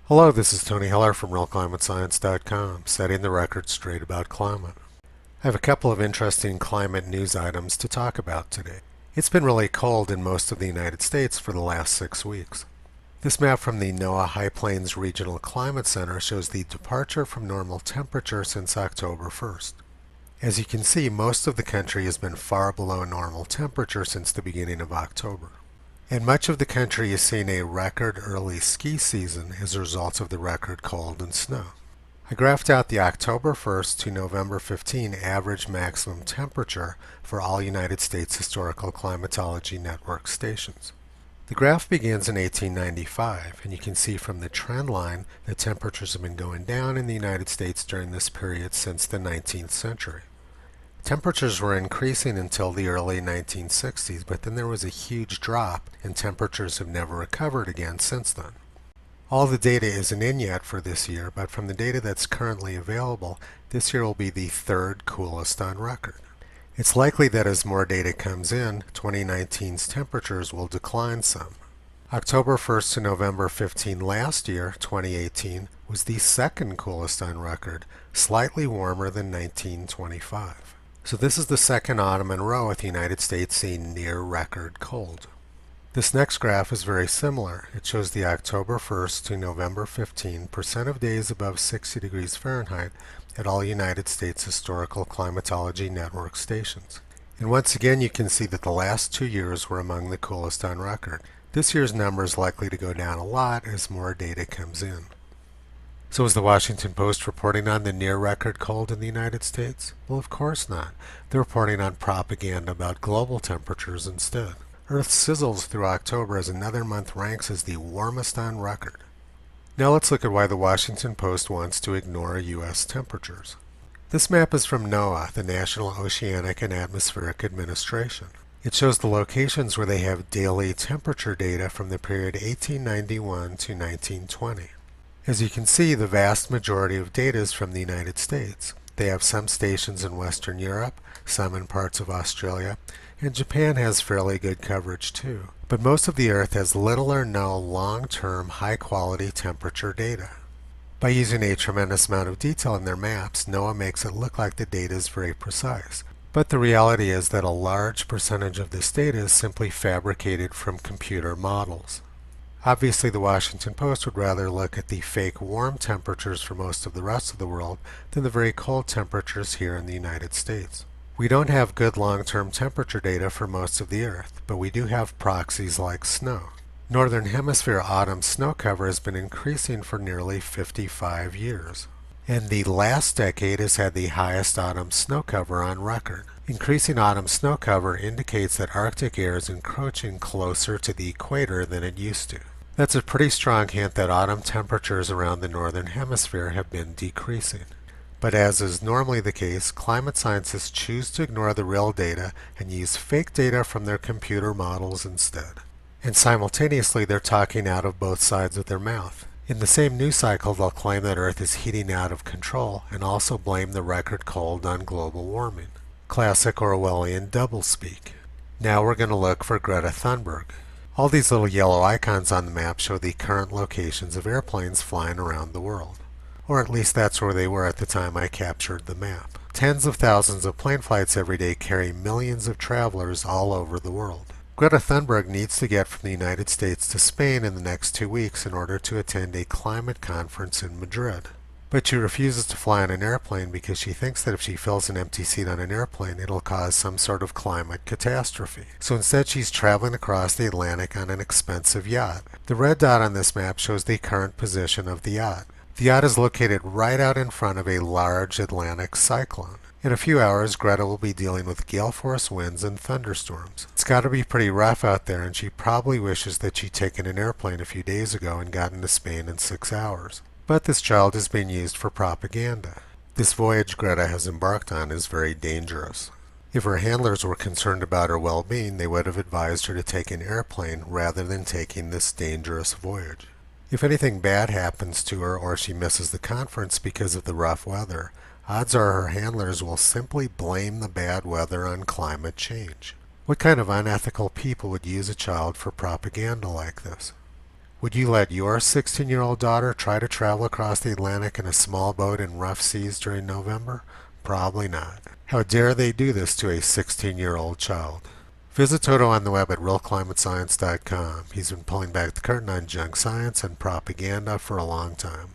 Hello, this is Tony Heller from RealClimateScience.com, setting the record straight about climate. I have a couple of interesting climate news items to talk about today. It's been really cold in most of the United States for the last 6 weeks. This map from the NOAA High Plains Regional Climate Center shows the departure from normal temperature since October 1st. As you can see, most of the country has been far below normal temperature since the beginning of October. And much of the country is seeing a record early ski season as a result of the record cold and snow. I graphed out the October 1st to November 15 average maximum temperature for all United States Historical Climatology Network stations. The graph begins in 1895, and you can see from the trend line that temperatures have been going down in the United States during this period since the 19th century. Temperatures were increasing until the early 1960s, but then there was a huge drop, and temperatures have never recovered again since then. All the data isn't in yet for this year, but from the data that's currently available, this year will be the third coolest on record. It's likely that as more data comes in, 2019's temperatures will decline some. October 1st to November 15 last year, 2018, was the second coolest on record, slightly warmer than 1925. So this is the second autumn in a row with the United States seeing near record cold. This next graph is very similar. It shows the October 1st to November 15 percent of days above 60 degrees Fahrenheit at all United States Historical Climatology Network stations. And once again you can see that the last 2 years were among the coolest on record. This year's number is likely to go down a lot as more data comes in. So is the Washington Post reporting on the near-record cold in the United States? Well, of course not. They're reporting on propaganda about global temperatures instead. Earth sizzles through October as another month ranks as the warmest on record. Now let's look at why the Washington Post wants to ignore U.S. temperatures. This map is from NOAA, the National Oceanic and Atmospheric Administration. It shows the locations where they have daily temperature data from the period 1891 to 1920. As you can see, the vast majority of data is from the United States. They have some stations in Western Europe, some in parts of Australia, and Japan has fairly good coverage too. But most of the Earth has little or no long-term, high-quality temperature data. By using a tremendous amount of detail in their maps, NOAA makes it look like the data is very precise. But the reality is that a large percentage of this data is simply fabricated from computer models. Obviously, the Washington Post would rather look at the fake warm temperatures for most of the rest of the world than the very cold temperatures here in the United States. We don't have good long-term temperature data for most of the Earth, but we do have proxies like snow. Northern Hemisphere autumn snow cover has been increasing for nearly 55 years. And the last decade has had the highest autumn snow cover on record. Increasing autumn snow cover indicates that Arctic air is encroaching closer to the equator than it used to. That's a pretty strong hint that autumn temperatures around the northern hemisphere have been decreasing. But as is normally the case, climate scientists choose to ignore the real data and use fake data from their computer models instead. And simultaneously they're talking out of both sides of their mouth. In the same news cycle, they'll claim that Earth is heating out of control and also blame the record cold on global warming. Classic Orwellian doublespeak. Now we're going to look for Greta Thunberg. All these little yellow icons on the map show the current locations of airplanes flying around the world. Or at least that's where they were at the time I captured the map. Tens of thousands of plane flights every day carry millions of travelers all over the world. Greta Thunberg needs to get from the United States to Spain in the next 2 weeks in order to attend a climate conference in Madrid. But she refuses to fly on an airplane because she thinks that if she fills an empty seat on an airplane, it'll cause some sort of climate catastrophe. So instead she's traveling across the Atlantic on an expensive yacht. The red dot on this map shows the current position of the yacht. The yacht is located right out in front of a large Atlantic cyclone. In a few hours, Greta will be dealing with gale force winds and thunderstorms. It's got to be pretty rough out there, and she probably wishes that she'd taken an airplane a few days ago and gotten to Spain in 6 hours. But this child is being used for propaganda. This voyage Greta has embarked on is very dangerous. If her handlers were concerned about her well-being, they would have advised her to take an airplane rather than taking this dangerous voyage. If anything bad happens to her or she misses the conference because of the rough weather, odds are her handlers will simply blame the bad weather on climate change. What kind of unethical people would use a child for propaganda like this? Would you let your 16-year-old daughter try to travel across the Atlantic in a small boat in rough seas during November? Probably not. How dare they do this to a 16-year-old child? Visit Toto on the web at realclimatescience.com. He's been pulling back the curtain on junk science and propaganda for a long time.